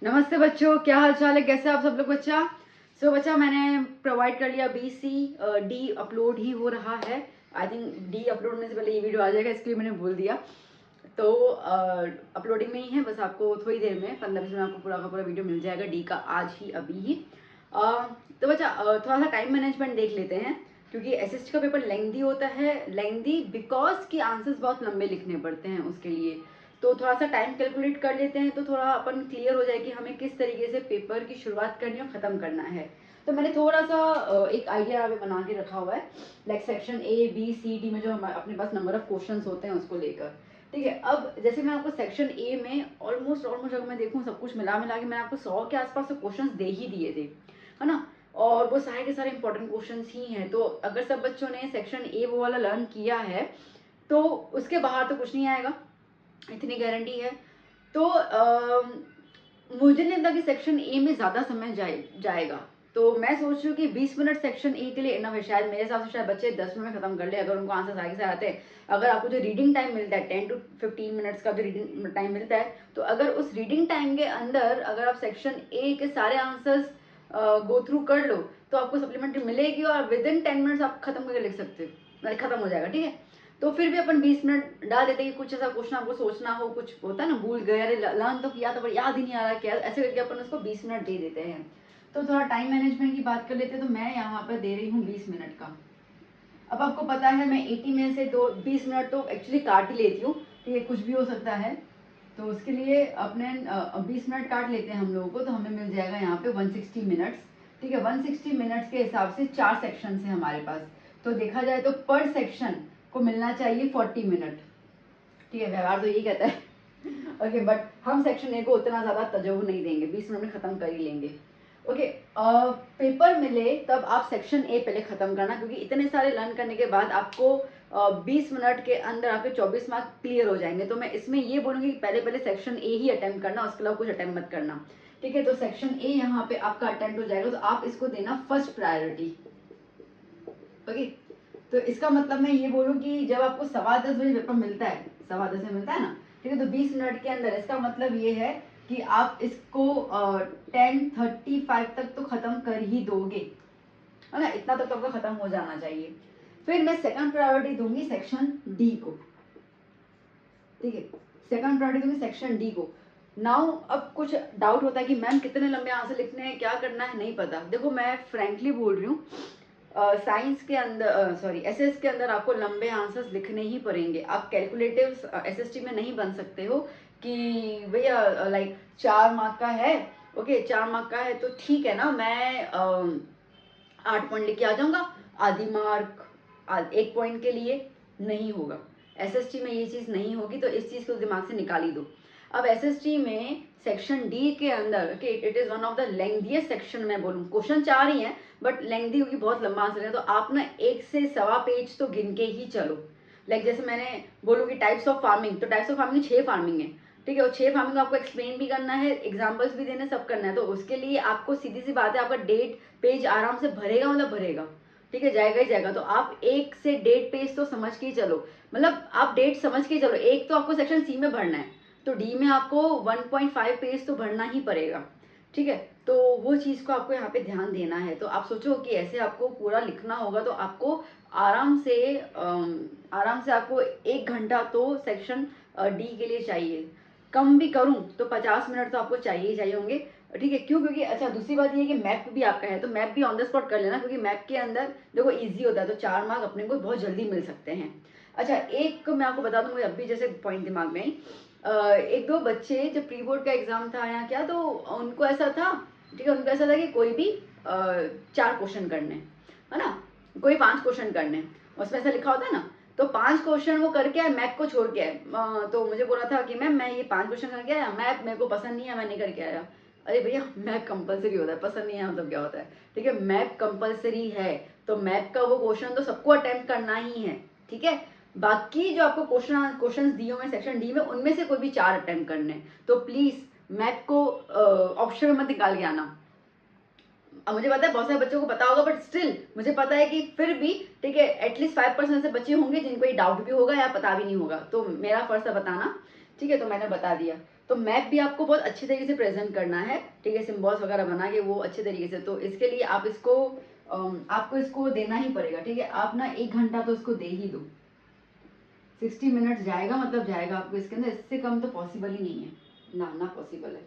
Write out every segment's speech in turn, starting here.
नमस्ते बच्चों, क्या हाल चाल है, कैसे आप सब लोग बच्चा। बच्चा मैंने प्रोवाइड कर लिया BC डी अपलोड ही हो रहा है। आई थिंक डी अपलोड होने से पहले ये वीडियो आ जाएगा, इसके लिए मैंने बोल दिया। तो अपलोडिंग में ही है, बस आपको थोड़ी देर में 15-20 मिनट आपको पूरा का पूरा वीडियो मिल जाएगा डी का, आज ही अभी ही। तो बच्चा थोड़ा सा टाइम मैनेजमेंट देख लेते हैं, क्योंकि SST का पेपर लेंथी होता है। लेंथी बिकॉज कि आंसर्स बहुत लंबे लिखने पड़ते हैं उसके लिए। तो थोड़ा सा टाइम कैलकुलेट कर लेते हैं तो थोड़ा अपन क्लियर हो जाए कि हमें किस तरीके से पेपर की शुरुआत करनी और ख़त्म करना है। तो मैंने थोड़ा सा एक आइडिया यहाँ पे बना के रखा हुआ है, like section A B C D में जो अपने पास नंबर ऑफ क्वेश्चंस होते हैं उसको लेकर। ठीक है, अब जैसे मैं आपको सेक्शन A में ऑलमोस्ट अगर मैं देखूँ सब कुछ मिला के मैंने आपको 100 के आसपास तो क्वेश्चन दे ही दिए थे, है ना। और वो सारे के सारे इंपॉर्टेंट क्वेश्चंस ही हैं। तो अगर सब बच्चों ने सेक्शन A वो वाला लर्न किया है तो उसके बाहर तो कुछ नहीं आएगा, इतनी गारंटी है। तो मुझे नहीं लगता कि सेक्शन ए में ज़्यादा समय जाएगा। तो मैं सोच रही हूँ कि 20 मिनट सेक्शन ए के लिए इनफ है। शायद मेरे हिसाब से शायद बच्चे 10 मिनट में ख़त्म कर ले, अगर उनको आंसर आगे से आते हैं। अगर आपको जो रीडिंग टाइम मिलता है 10 to 15 मिनट्स का जो रीडिंग टाइम मिलता है, तो अगर उस रीडिंग टाइम के अंदर अगर आप सेक्शन ए के सारे आंसर्स गो थ्रू कर लो तो आपको सप्लीमेंट्री मिलेगी और विद इन 10 मिनट्स आप खत्म करके लिख सकते हो, मतलब खत्म हो जाएगा। ठीक है, तो फिर भी अपन 20 मिनट डाल देते हैं कि कुछ ऐसा क्वेश्चन आपको सोचना हो, कुछ होता है ना भूल गए, अरे लर्न तो किया था पर याद ही नहीं आ रहा क्या, ऐसे करके अपन उसको 20 मिनट दे देते हैं। तो थोड़ा टाइम मैनेजमेंट की बात कर लेते हैं, तो मैं यहाँ पर दे रही हूँ 20 मिनट का। अब आपको पता है मैं 80 में से तो 20 मिनट तो एक्चुअली काट ही लेती हूँ, ठीक है, कुछ भी हो सकता है। तो उसके लिए अपने 20 मिनट काट लेते हैं हम लोगों को, तो हमें मिल जाएगा यहाँ पे 160 मिनट्स। ठीक है, 160 मिनट्स के हिसाब से 4 सेक्शन है हमारे पास। तो देखा जाए तो पर सेक्शन को मिलना चाहिए 40 मिनट। ठीक है, व्यवहार तो यही कहता है। ओके, बट हम सेक्शन ए को उतना ज़्यादा तजुर्बा नहीं देंगे, 20 मिनट में ख़त्म कर ही लेंगे। ओके, पेपर मिले तब आप सेक्शन ए पहले ख़त्म करना, क्योंकि इतने सारे लर्न करने के बाद आपको 20 मिनट के अंदर आपके 24 मार्क क्लियर हो जाएंगे। तो मैं इसमें ये बोलूँगी कि पहले सेक्शन ए ही अटैम्प्ट करना, उसके अलावा कुछ अटैम्प्ट मत करना। ठीक है, तो सेक्शन ए यहाँ पे आपका अटैम्प्ट हो जाएगा, तो आप इसको देना फर्स्ट प्रायोरिटी। ओके, तो इसका मतलब मैं ये बोलूँ कि जब आपको 10:15 बजे पेपर मिलता है, 10:15 में मिलता है ना, ठीक है, तो 20 मिनट के अंदर, इसका मतलब ये है कि आप इसको 10:35 तक तो ख़त्म कर ही दोगे, है ना, इतना तक तो आपका ख़त्म हो जाना चाहिए। फिर मैं सेकंड प्रायोरिटी दूंगी सेक्शन डी को। ठीक है, सेकंड प्रायोरिटी दूंगी सेक्शन डी को। नाउ अब कुछ डाउट होता है कि मैम कितने लंबे आंसर लिखने हैं, क्या करना है, नहीं पता। देखो मैं फ्रैंकली बोल रही हूँ, साइंस के अंदर सॉरी SS के अंदर आपको लंबे आंसर्स लिखने ही पड़ेंगे। आप कैलकुलेटिव SST में नहीं बन सकते हो कि भैया लाइक 4 मार्क का है, ओके 4 मार्क का है तो ठीक है ना, मैं 8 पॉइंट लेके आ जाऊंगा, आधी मार्क 1 पॉइंट के लिए। नहीं होगा, SST में ये चीज़ नहीं होगी, तो इस चीज़ को दिमाग से निकाल ही दो। अब SST में सेक्शन डी के अंदर it is one of the lengthiest section, मैं बोलूँ क्वेश्चन 4 ही हैं बट लेंथी होगी, बहुत लंबा आंसर है। तो आप ना 1 से सवा पेज तो गिन के ही चलो। लाइक जैसे मैंने बोलूँ कि टाइप्स ऑफ फार्मिंग, तो टाइप्स ऑफ फार्मिंग 6 फार्मिंग है। ठीक है, और 6 फार्मिंग आपको एक्सप्लेन भी करना है, एग्जाम्पल्स भी देने, सब करना है। तो उसके लिए आपको सीधी सी बात है, आपका डेट पेज आराम से भरेगा, मतलब भरेगा। ठीक है, जाएगा ही जाएगा। तो आप 1 से 1.5 पेज तो समझ के ही चलो, मतलब आप डेट समझ के ही चलो। एक तो आपको सेक्शन सी में भरना है, तो डी में आपको 1.5 पेज तो भरना ही पड़ेगा। ठीक है, तो वो चीज़ को आपको यहाँ पे ध्यान देना है। तो आप सोचो कि ऐसे आपको पूरा लिखना होगा, तो आपको आराम से आपको 1 घंटा तो सेक्शन डी के लिए चाहिए। कम भी करूँ तो 50 मिनट तो आपको चाहिए ही चाहिए होंगे। ठीक है, क्यों, क्योंकि अच्छा दूसरी बात ये है कि मैप भी आपका है, तो मैप भी ऑन द स्पॉट कर लेना, क्योंकि मैप के अंदर देखो ईजी होता है, तो 4 मार्क अपने को बहुत जल्दी मिल सकते हैं। अच्छा, एक मैं आपको बता दूँ, मुझे अभी जैसे पॉइंट दिमाग में आई, 1-2 बच्चे जब प्री बोर्ड का एग्जाम था या क्या, तो उनको ऐसा था, ठीक है, उनको ऐसा था कि कोई भी 4 क्वेश्चन करने, है ना, कोई 5 क्वेश्चन करने, उसमें ऐसा लिखा होता है ना। तो 5 क्वेश्चन वो करके आए, मैप को छोड़ के आए। तो मुझे बोला था कि मैम मैं ये 5 क्वेश्चन करके आया, मैप मेरे को पसंद नहीं है, मैं नहीं करके आया। अरे भैया, मैप कंपलसरी होता है, पसंद नहीं है मतलब क्या होता है। ठीक है, मैप कंपलसरी है, तो मैप का वो क्वेश्चन तो सबको अटेम्प्ट करना ही है। ठीक है, बाकी जो आपको क्वेश्चंस दिए हुए सेक्शन डी में, उनमें से कोई भी 4 अटेम्प्ट करने। तो प्लीज मैप को ऑप्शन में मत निकाल के आना। अब मुझे पता है बहुत सारे बच्चों को पता होगा, बट स्टिल मुझे पता है कि फिर भी ठीक है, एटलीस्ट 5% से बच्चे होंगे जिनको ये डाउट भी होगा या पता भी नहीं होगा, तो मेरा फर्ज है बताना। ठीक है, तो मैंने बता दिया। तो मैप भी आपको बहुत अच्छे तरीके से प्रेजेंट करना है, ठीक है, सिम्बॉल्स वगैरह बना के वो अच्छे तरीके से। तो इसके लिए आप इसको आपको इसको देना ही पड़ेगा, ठीक है। आप ना 1 घंटा तो इसको दे ही दो, 60 मिनट्स जाएगा मतलब जाएगा आपको इसके अंदर, इससे कम तो पॉसिबल ही नहीं है, ना पॉसिबल है,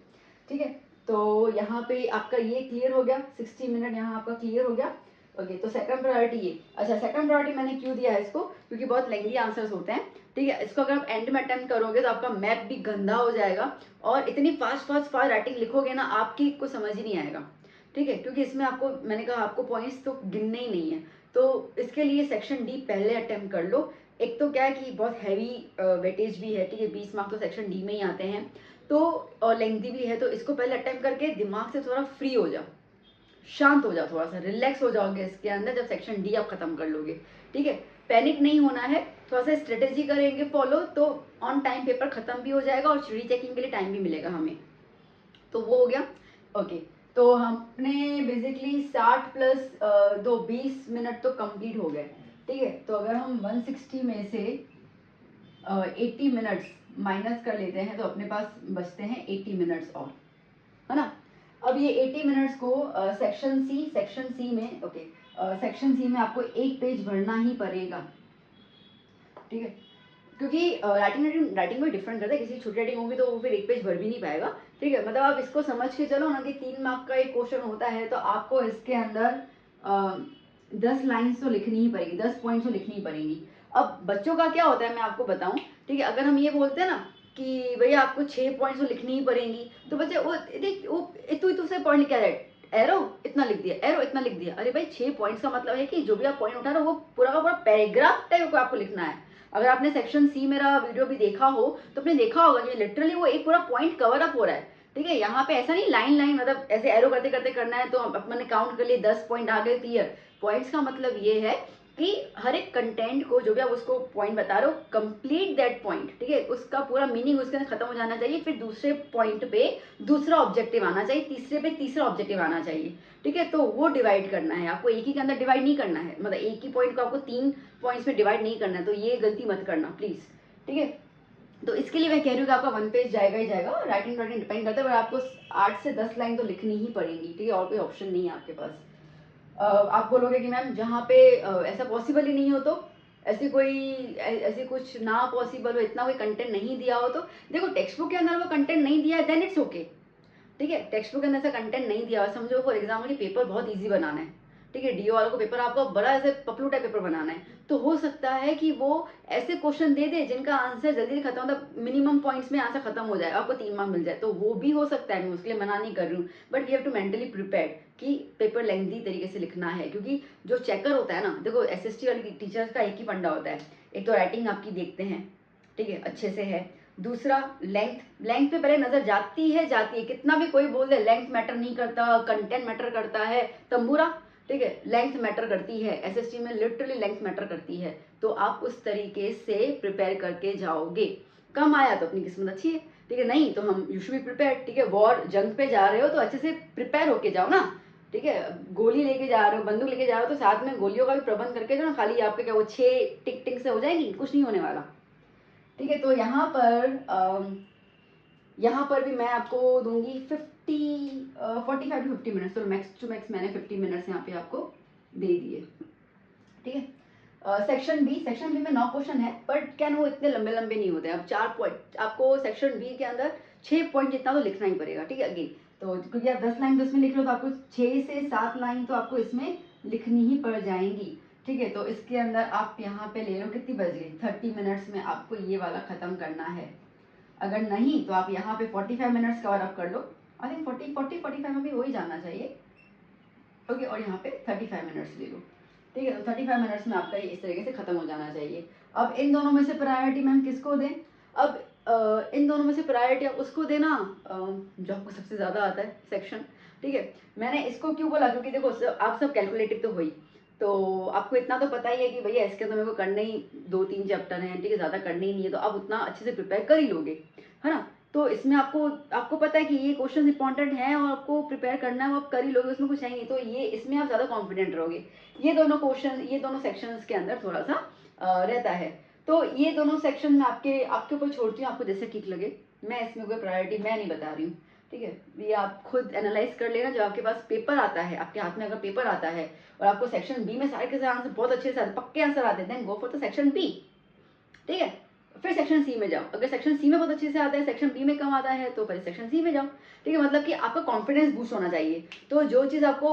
ठीक है। तो यहाँ पे आपका ये क्लियर हो गया, 60 मिनट यहाँ आपका क्लियर हो गया। ओके, तो सेकंड प्रायोरिटी ये। अच्छा, सेकंड प्रायोरिटी मैंने क्यों दिया है इसको, क्योंकि बहुत लेंथी आंसर्स होते हैं, ठीक है। इसको अगर आप एंड में अटेम्प्ट करोगे तो आपका मैप भी गंदा हो जाएगा, और इतनी फास्ट राइटिंग लिखोगे ना, आपकी को समझ ही नहीं आएगा, ठीक है। क्योंकि इसमें आपको, मैंने कहा आपको पॉइंट्स तो गिनने ही नहीं है, तो इसके लिए सेक्शन डी पहले अटेम्प्ट कर लो। एक तो क्या है कि बहुत हैवी वेटेज भी है, ठीक है, 20 मार्क्स तो सेक्शन डी में ही आते हैं, तो और लेंथी भी है, तो इसको पहले अटेम्प्ट करके दिमाग से थोड़ा फ्री हो जाओ, शांत हो जाओ, थोड़ा सा रिलैक्स हो जाओगे इसके अंदर जब सेक्शन डी आप खत्म कर लोगे, ठीक है। पैनिक नहीं होना है, थोड़ा सा स्ट्रेटेजी करेंगे फॉलो, तो ऑन टाइम पेपर खत्म भी हो जाएगा और रीचेकिंग के लिए टाइम भी मिलेगा हमें, तो वो हो गया। ओके, तो हमने बेसिकली 60 प्लस 20 मिनट तो कंप्लीट हो गए, ठीक है। तो अगर हम 160 में से 80 मिनट्स माइनस कर लेते हैं तो अपने पास बचते हैं 80 मिनट्स और, है ना। अब ये 80 मिनट्स को सेक्शन सी में, ओके, सेक्शन सी में आपको एक पेज भरना ही पड़ेगा, ठीक है। क्योंकि राइटिंग में डिफरेंट करता है, किसी छोटी राइटिंग होगी तो वो फिर एक पेज भर भी नहीं पाएगा, ठीक है। मतलब आप इसको समझ के चलो ना कि 3 मार्क का एक क्वेश्चन होता है, तो आपको इसके अंदर 10 लाइन्स तो लिखनी ही पड़ेगी, 10 पॉइंट्स तो लिखनी ही पड़ेंगी। अब बच्चों का क्या होता है मैं आपको बताऊं, ठीक है। अगर हम ये बोलते हैं ना कि भैया आपको 6 पॉइंट्स तो लिखनी ही पड़ेंगी, तो बच्चे वो देख वो इतू से पॉइंट क्या है, एरो इतना लिख दिया, एरो इतना लिख दिया। अरे भाई 6 पॉइंट्स का मतलब है कि जो भी आप पॉइंट उठा रहे हो वो पूरा का पूरा पैराग्राफ टाइप को आपको लिखना है। अगर आपने सेक्शन सी मेरा वीडियो भी देखा हो तो आपने देखा होगा कि लिटरली वो एक पूरा पॉइंट कवर अप हो रहा है, ठीक है। यहाँ पे ऐसा नहीं लाइन मतलब ऐसे एरो करते करते करना है, तो मैंने काउंट कर लिए 10 पॉइंट आ गए क्लियर। पॉइंट्स का मतलब ये है कि हर एक कंटेंट को जो भी आप उसको पॉइंट बता रहे हो, कंप्लीट दैट पॉइंट, ठीक है, उसका पूरा मीनिंग उसके अंदर खत्म हो जाना चाहिए, फिर दूसरे पॉइंट पे दूसरा ऑब्जेक्टिव आना चाहिए, तीसरे पे तीसरा ऑब्जेक्टिव आना चाहिए, ठीक है। तो वो डिवाइड करना है आपको, एक ही के अंदर डिवाइड नहीं करना है, मतलब एक ही पॉइंट को आपको 3 पॉइंट्स में डिवाइड नहीं करना है, तो ये गलती मत करना प्लीज, ठीक है। तो इसके लिए मैं कह रही हूँ कि आपका 1 पेज जाएगा ही जाएगा, राइटिंग डिपेंड करता है, पर आपको 8 से 10 लाइन तो लिखनी ही पड़ेगी, ठीक है, और कोई ऑप्शन नहीं है आपके पास। आप बोलोगे कि मैम जहाँ पे ऐसा पॉसिबल ही नहीं हो, तो ऐसी कुछ ना पॉसिबल हो, इतना कोई कंटेंट नहीं दिया हो, तो देखो टेक्स्ट बुक के अंदर वो कंटेंट नहीं दिया है देन इट्स ओके, ठीक है। टेक्स्ट बुक के अंदर ऐसा कंटेंट नहीं दिया हुआ, समझो फॉर एग्जाम्पल पेपर बहुत ईजी बनाना है, ठीक है, डीओ वालों को पेपर आपको बड़ा ऐसे पपलू टाइप पेपर बनाना है, तो हो सकता है कि वो ऐसे क्वेश्चन दे दे जिनका आंसर जल्दी खत्म, मतलब मिनिमम पॉइंट्स में आंसर खत्म हो जाए, आपको 3 मार्क मिल जाए, तो वो भी हो सकता है, मैं उसके लिए मना नहीं कर रही हूँ, but we have to mentally prepare कि पेपर लेंथी तरीके से लिखना है। क्योंकि जो चेकर होता है ना, देखो एसएसटी वाली टीचर्स का एक ही फंडा होता है, एक तो राइटिंग आपकी देखते हैं, ठीक है, अच्छे से है, दूसरा लेंथ पे पहले नजर जाती है, कितना भी कोई बोल दे लेंथ मैटर नहीं करता, कंटेंट मैटर करता है, तंबूरा, ठीक है, लेंथ मैटर करती है, एसएसटी में लिटरली लेंथ मैटर करती है, तो आप उस तरीके से प्रिपेयर करके जाओगे। कम आया तो अपनी किस्मत अच्छी है, ठीक है, नहीं तो हम यू शुड बी प्रिपेयर, ठीक है। वॉर जंग पे जा रहे हो तो अच्छे से प्रिपेयर होके जाओ ना, ठीक है। गोली लेके जा रहे हो, बंदूक लेके जा रहे हो, तो साथ में गोलियों का भी प्रबंध करके जाओ ना, खाली आपके क्या वो 6 टिक टिक से हो जाएगी, कुछ नहीं होने वाला, ठीक है। तो यहाँ पर भी मैं आपको दूंगी 45 टू 50 मिनट्स, तो मैक्स टू मैक्स मैंने 50 मिनट्स यहाँ पे आपको दे दिए, ठीक है। सेक्शन बी में 9 क्वेश्चन है, बट क्या वो इतने लंबे लंबे नहीं होते, अब 4 पॉइंट आपको सेक्शन बी के अंदर 6 पॉइंट जितना तो लिखना ही पड़ेगा, ठीक है। अगेन तो क्योंकि आप 10 लाइन तो इसमें लिख रहे हो, तो आपको 6 से 7 लाइन तो आपको इसमें लिखनी ही पड़ जाएंगी, ठीक है। तो इसके अंदर आप यहाँ पे ले लो, कितनी बज गई, 30 मिनट्स में आपको ये वाला खत्म करना है। अगर नहीं तो आप यहाँ पे 45 मिनट्स कवर अप कर लो, आई थिंक 45 में भी हो ही जाना चाहिए, ओके। और यहाँ पे 35 मिनट्स ले लो, ठीक है। तो 35 मिनट्स में आपका ये इस तरीके से खत्म हो जाना चाहिए। अब इन दोनों में से प्रायोरिटी मैम किसको दें, अब इन दोनों में से प्रायोरिटी आप उसको देना जो आपको सबसे ज़्यादा आता है सेक्शन, ठीक है। मैंने इसको क्यों बोला, क्योंकि देखो आप सब कैलकुलेटिव तो हुई, तो आपको इतना तो पता ही है कि भैया इसके अंदर मेरे को करने ही 2-3 चैप्टर हैं, ठीक है, ज़्यादा करने ही नहीं है, तो आप उतना अच्छे से प्रिपेयर कर ही लोगे, है ना। तो इसमें आपको पता है कि ये क्वेश्चन इंपॉर्टेंट है और आपको प्रिपेयर करना है, वो आप कर ही लोगे, उसमें कुछ है नहीं, तो ये इसमें आप ज़्यादा कॉन्फिडेंट रहोगे। ये दोनों सेक्शंस के अंदर थोड़ा सा रहता है, तो ये दोनों सेक्शन में आपके ऊपर छोड़ती हूँ, आपको जैसे ठीक लगे मैं इसमें कोई प्रायोरिटी मैं नहीं बता रही हूँ, ठीक है। ये आप खुद एनालाइज कर लेना। जब आपके पास पेपर आता है, आपके हाथ में अगर पेपर आता है और आपको सेक्शन बी में सारे के सारे आंसर बहुत अच्छे से आते, पक्के आंसर आते हैं, then go for the section B, ठीक है। फिर सेक्शन सी में जाओ। अगर सेक्शन सी में बहुत अच्छे से आता है, सेक्शन बी में कम आता है, तो फिर सेक्शन सी में जाओ, ठीक है। मतलब कि आपका कॉन्फिडेंस बूस्ट होना चाहिए। तो जो चीज़ आपको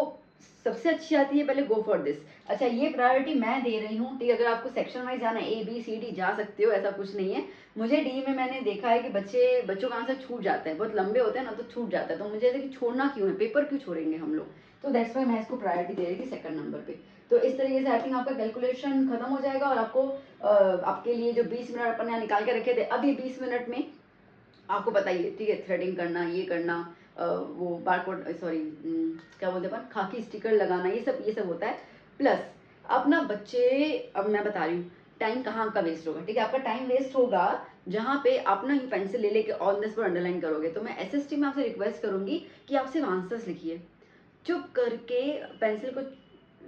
सबसे अच्छी आती है, पहले गो फॉर दिस। अच्छा, ये प्रायोरिटी मैं दे रही हूँ, ठीक है। अगर आपको सेक्शन वाइज जाना है, A B C D जा सकते हो, ऐसा कुछ नहीं है। मुझे डी में मैंने देखा है कि बच्चों का आंसर छूट जाता है, बहुत लंबे होते हैं ना, तो छूट जाता है। तो मुझे ऐसे कि छोड़ना क्यों है, पेपर क्यों छोड़ेंगे हम लोग। तो दैट्स वाई मैं इसको प्रायोरिटी दे रही थी सेकंड नंबर पे। तो इस तरीके से आई थिंक आपका कैलकुलेशन खत्म हो जाएगा और आपको आपके लिए जो 20 मिनट अपन यहाँ निकाल के रखे थे, अब ये 20 मिनट में आपको बताइए, ठीक है, थ्रेडिंग करना, ये करना, वो बारकोड, सॉरी क्या बोलते हैं अपन, खाकी स्टिकर लगाना, ये सब होता है। प्लस अब ना बच्चे, अब मैं बता रही हूँ टाइम कहाँ का वेस्ट होगा, ठीक है। आपका टाइम वेस्ट होगा जहाँ पे आप ना ये पेंसिल ले लेके ऑन द स्पॉट अंडरलाइन करोगे। तो मैं SST में आपसे रिक्वेस्ट करूंगी कि आप सिर्फ आंसर्स लिखिए, चुप करके पेंसिल को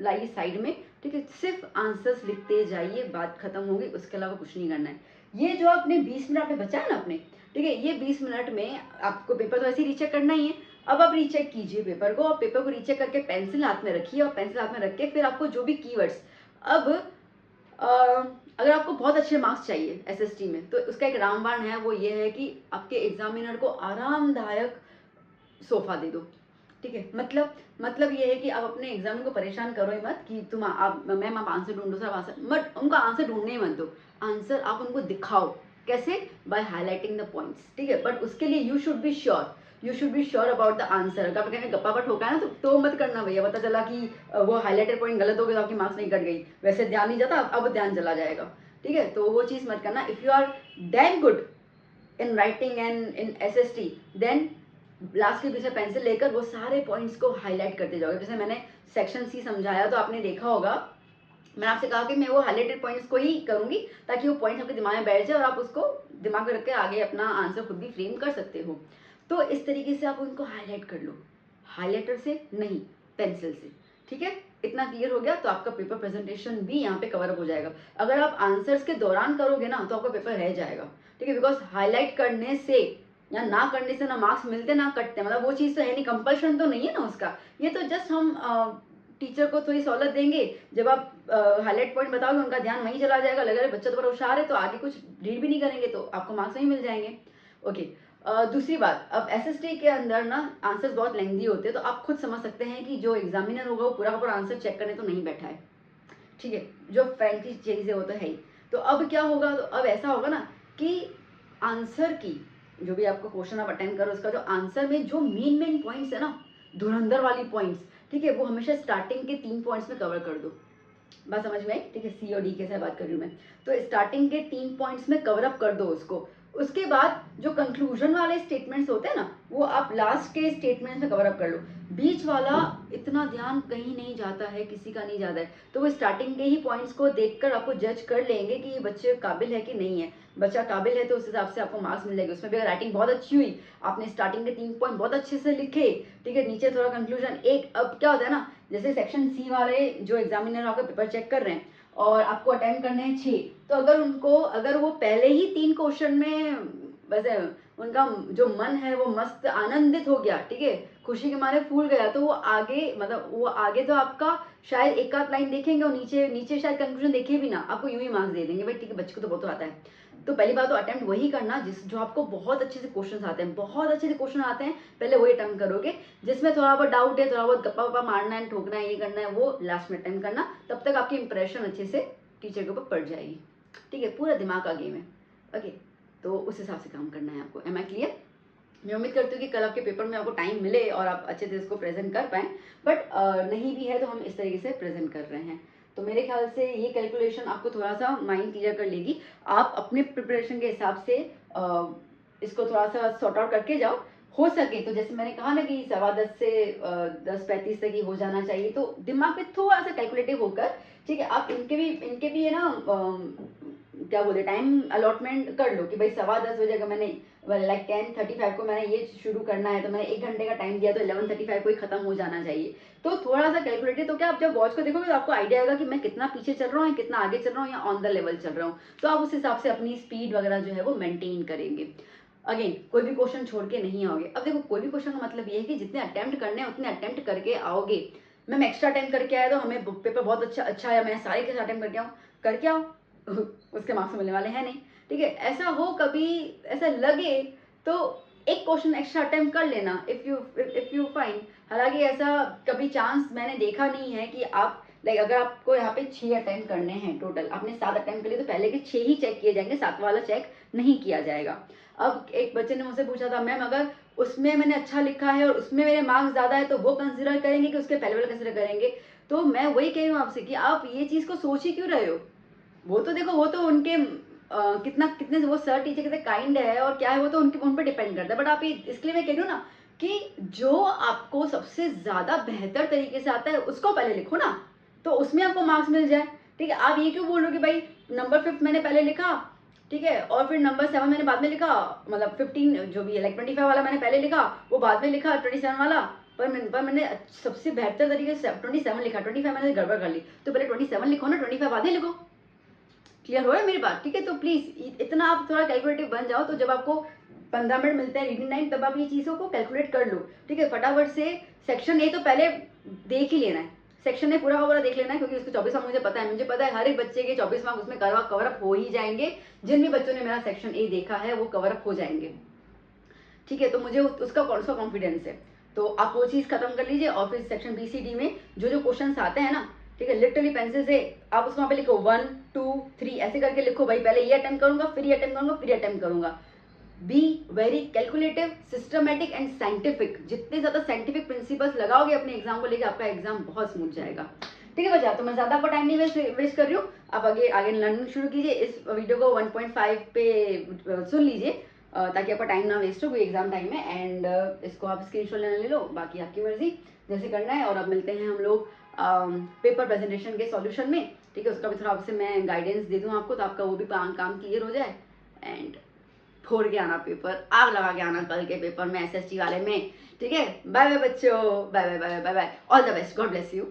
लाइए साइड में, ठीक है। सिर्फ आंसर्स लिखते जाइए, बात खत्म होगी, उसके अलावा कुछ नहीं करना है। ये जो आपने 20 मिनट आपने बचा है ना अपने, ठीक है, ये 20 मिनट में आपको पेपर तो ऐसे ही रीचेक करना ही है। अब आप रीचेक कीजिए पेपर को, और पेपर को रीचेक करके पेंसिल हाथ में रखिए, और पेंसिल हाथ में रख के फिर आपको जो भी कीवर्ड्स, अब अगर आपको बहुत अच्छे मार्क्स चाहिए SST में, तो उसका एक रामबाण है, वो ये है कि आपके एग्जामिनर को आरामदायक सोफा दे दो, ठीक है। मतलब ये है कि आप अपने एग्जाम को परेशान करो ही मत कि तुम आप मैम आप आंसर ढूंढो, सब आंसर मत, उनको आंसर ढूंढने ही मत दो। आंसर आप उनको दिखाओ, कैसे, बाय हाईलाइटिंग द पॉइंट्स, ठीक है। बट उसके लिए you should be sure about the answer. अगर आप कहेंगे गप्पा ठोका है ना, तो मत करना भैया, पता चला कि वो हाईलाइटेड पॉइंट गलत हो गया तो आपकी मार्क्स नहीं कट गई, वैसे ध्यान नहीं जाता, अब ध्यान चला जाएगा, ठीक है। तो वो चीज़ मत करना। If you are damn good in writing and in SST, then last के पीछे पेंसिल लेकर वो सारे पॉइंट्स को हाईलाइट करते जाओगे। जैसे मैंने सेक्शन सी समझाया, तो आपने देखा होगा, मैंने आपसे कहा कि मैं वो हाईलाइटेड पॉइंट्स को ही करूंगी, ताकि वो पॉइंट्स आपके दिमाग में बैठ जाए और आप उसको दिमाग में रख के आगे अपना आंसर खुद भी फ्रेम कर सकते हो। तो इस तरीके से आप उनको हाईलाइट कर लो, हाईलाइटर से नहीं, पेंसिल से, ठीक है। इतना क्लियर हो गया, तो आपका पेपर प्रेजेंटेशन भी यहाँ पे कवर अप हो जाएगा। अगर आप आंसर्स के दौरान करोगे ना, तो आपका पेपर रह जाएगा, ठीक है। बिकॉज हाईलाइट करने से या ना करने से ना मार्क्स मिलते ना कटते, मतलब वो चीज़ तो है नहीं, कंपल्शन तो नहीं है ना उसका। ये तो जस्ट हम टीचर को थोड़ी सहूलत देंगे। जब आप हाईलाइट पॉइंट बताओगे, उनका ध्यान वहीं चला जाएगा, लगेगा बच्चा तो बड़ा होशियार है, तो आगे कुछ रीड भी नहीं करेंगे, तो आपको मार्क्स वहीं मिल जाएंगे। ओके, दूसरी बात, अब SST के अंदर ना आंसर्स बहुत लेंथी होते हैं, तो आप खुद समझ सकते हैं कि जो एग्जामिनर होगा वो पूरा का पूरा आंसर चेक करने तो नहीं बैठा है, ठीक है। जो फ्रेंकी चीज़ है वो तो है ही। तो अब क्या होगा, तो अब ऐसा होगा ना कि आंसर की, जो भी आपको क्वेश्चन आप अटेंड करो, उसका जो आंसर में जो मेन पॉइंट्स है ना, धुरंधर वाली पॉइंट्स, ठीक है, वो हमेशा स्टार्टिंग के 3 पॉइंट्स में कवर कर दो। बात समझ में आई, ठीक है। C और D के साथ बात कर रही हूँ मैं। तो स्टार्टिंग के 3 पॉइंट्स में कवर अप कर दो उसको। उसके बाद जो कंक्लूजन वाले स्टेटमेंट्स होते हैं ना, वो आप लास्ट के स्टेटमेंट में कवर अप कर लो। बीच वाला इतना ध्यान कहीं नहीं जाता है, किसी का नहीं जाता है, तो वो स्टार्टिंग के ही पॉइंट्स को देखकर आपको जज कर लेंगे कि ये बच्चे काबिल है कि नहीं है। बच्चा काबिल है तो उस हिसाब से आपको मार्क्स मिल जाएंगे। उसमें भी अगर राइटिंग बहुत अच्छी हुई, आपने स्टार्टिंग के 3 पॉइंट बहुत अच्छे से लिखे, ठीक है, नीचे थोड़ा कंक्लूजन एक, अब क्या होता है ना, जैसे सेक्शन सी वाले जो एग्जामिनर आपका पेपर चेक कर रहे हैं और आपको अटेम्प्ट करने हैं 6, तो अगर वो पहले ही 3 क्वेश्चन में वैसे उनका जो मन है वो मस्त आनंदित हो गया, ठीक है, खुशी के मारे फूल गया, तो वो आगे तो आपका शायद एक आध लाइन देखेंगे और नीचे नीचे शायद कंक्लूजन देखे भी ना, आपको यूं ही मार्क्स दे देंगे, भाई ठीक है, बच्चे को तो बहुत आता है। तो पहली बात तो अटेम्प्ट वही करना जो आपको बहुत अच्छे से क्वेश्चन आते हैं, बहुत अच्छे से क्वेश्चन आते हैं, पहले वही अटेम्प्ट करोगे। जिसमें थोड़ा बहुत डाउट है, थोड़ा बहुत गप्पा वप्पा मारना है, ठोकना है, ये करना है, वो लास्ट में अटेम्प्ट करना, तब तक आपकी इंप्रेशन अच्छे से टीचर के ऊपर पड़ जाएगी, ठीक है। पूरा दिमाग का गेम है, ओके। तो उस हिसाब से काम करना है आपको। Am I clear? मैं उम्मीद करती हूँ कि कल आपके पेपर में आपको टाइम मिले और आप अच्छे से इसको प्रेजेंट कर पाएँ, बट नहीं भी है तो हम इस तरीके से प्रेजेंट कर रहे हैं। तो मेरे ख्याल से ये कैलकुलेशन आपको थोड़ा सा माइंड क्लियर कर लेगी। आप अपने प्रिपरेशन के हिसाब से इसको थोड़ा सा सॉर्ट आउट करके जाओ। हो सके तो जैसे मैंने कहा ना कि 10:15 से 10:35 तक ही हो जाना चाहिए, तो दिमाग में थोड़ा सा कैलकुलेटिव होकर, ठीक है, आप इनके भी है ना, क्या बोलते, टाइम अलॉटमेंट कर लो कि भाई 10:15 अगर मैंने लाइक 10:35 को मैंने ये शुरू करना है, तो मैंने 1 घंटे का टाइम दिया, तो 11:35 को ही खत्म हो जाना चाहिए। तो थोड़ा सा कैलकुलेटिव, तो क्या आप जब वॉच को देखोगे तो आपको आइडिया आएगा कि मैं कितना पीछे चल रहा हूँ, कितना आगे चल रहा हूँ, या ऑन द लेवल चल रहा हूँ। तो आप उस हिसाब से अपनी स्पीड वगैरह जो है वो मेंटेन करेंगे। अगेन कोई भी क्वेश्चन छोड़ के नहीं आओगे। अब देखो कोई भी क्वेश्चन का मतलब ये है कि जितने अटेम्प्ट करने हैं उतने अटेम्प्ट करके आओगे। मैम एक्स्ट्रा अटेम्प्ट करके आया तो हमें पेपर बहुत अच्छा आया, मैं सारे के अटेम्प्ट करके आओ उसके मार्क्स मिलने वाले हैं नहीं, ठीक है। ऐसा हो कभी ऐसा लगे तो एक क्वेश्चन एक्स्ट्रा अटेम्प्ट कर लेना इफ यू फाइंड। हालांकि ऐसा कभी चांस मैंने देखा नहीं है कि आप लाइक अगर आपको यहाँ पे 6 अटेम्प्ट करने हैं टोटल, आपने 7 अटेम्प्ट के लिए तो पहले के 6 ही चेक किए जाएंगे, 7 वाला चेक नहीं किया जाएगा। अब एक बच्चे ने मुझसे पूछा था मैम अगर उसमें मैंने अच्छा लिखा है और उसमें मेरे मार्क्स ज़्यादा है तो वो कंसिडर करेंगे कि उसके पहले वाला कंसिडर करेंगे। तो मैं वही कह रही हूँ आपसे कि आप ये चीज़ को सोच ही क्यों रहे हो। वो तो देखो वो तो उनके कितने वो सर टीचर कितने काइंड है और क्या है वो तो उनके उन पर डिपेंड करता है। बट आप ये इसके लिए मैं कह रही हूँ ना कि जो आपको सबसे ज़्यादा बेहतर तरीके से आता है उसको पहले लिखो ना, तो उसमें आपको मार्क्स मिल जाए, ठीक है। आप ये क्यों बोल रहे हो कि भाई नंबर 5 मैंने पहले लिखा, ठीक है, और फिर नंबर 7 मैंने बाद में लिखा, मतलब 15 जो भी है लाइक 25 वाला मैंने पहले लिखा, वो बाद में लिखा 27 वाला, पर मैंने सबसे बेहतर तरीके से 27 लिखा, 25 मैंने गड़बड़ कर ली। तो पहले 27 लिखो ना, 25 बाद ही लिखो। क्लियर हो रहा है मेरी बात, ठीक है। तो प्लीज इतना आप थोड़ा कैलकुलेटिव बन जाओ, तो जब आपको 15 मिनट मिलते हैं रीडिंग टाइम तब आप ये चीज़ों को कैलकुलेट कर लो, ठीक है। फटाफट से सेक्शन ए तो पहले देख ही लेना है, सेक्शन ए पूरा का पूरा देख लेना है, क्योंकि उसके 24 मार्क्स मुझे पता है हर एक बच्चे के 24 मार्क्स उसमें कवर अप हो ही जाएंगे। जिन भी बच्चों ने मेरा सेक्शन ए देखा है वो कवर अप हो जाएंगे, ठीक है। तो मुझे उसका कॉन्फिडेंस है। तो आप वो चीज़ खत्म कर लीजिए और फिर सेक्शन बी सी डी में जो क्वेश्चन आते हैं ना, ठीक है, लिटरली पेंसिल से आप उसको वहाँ पे लिखो 1 2 3 ऐसे करके लिखो, भाई पहले ये अटेम्प्ट करूंगा, फिर ये अटेम्प्ट करूंगा, फिर ये अटेम्प्ट करूंगा। Be very calculative, systematic and scientific. जितने ज़्यादा साइंटिफिक प्रिंसिपल्स लगाओगे अपने एग्जाम को लेकर, आपका एग्जाम बहुत स्मूथ जाएगा, ठीक है बच्चा। तो मैं ज़्यादा आपका टाइम नहीं वेस्ट कर रही हूँ। आप आगे लर्निंग शुरू कीजिए। इस वीडियो को 1.5 पे सुन लीजिए ताकि आपका टाइम ना वेस्ट हो, कोई एग्जाम टाइम में। एंड इसको आप स्क्रीनशॉट ले लो, बाकी आपकी मर्जी जैसे करना है। और अब मिलते हैं हम लोग पेपर प्रेजेंटेशन के सॉल्यूशन में, ठीक है। उसका भी थोड़ा आपसे मैं गाइडेंस दे दूँ आपको, तो आपका वो भी काम क्लियर हो जाए। एंड फोड़ के आना पेपर, आग लगा के आना कल के पेपर में, एसएसटी वाले में, ठीक है। बाय बाय बच्चों, bye bye bye bye bye, all the best, God bless you.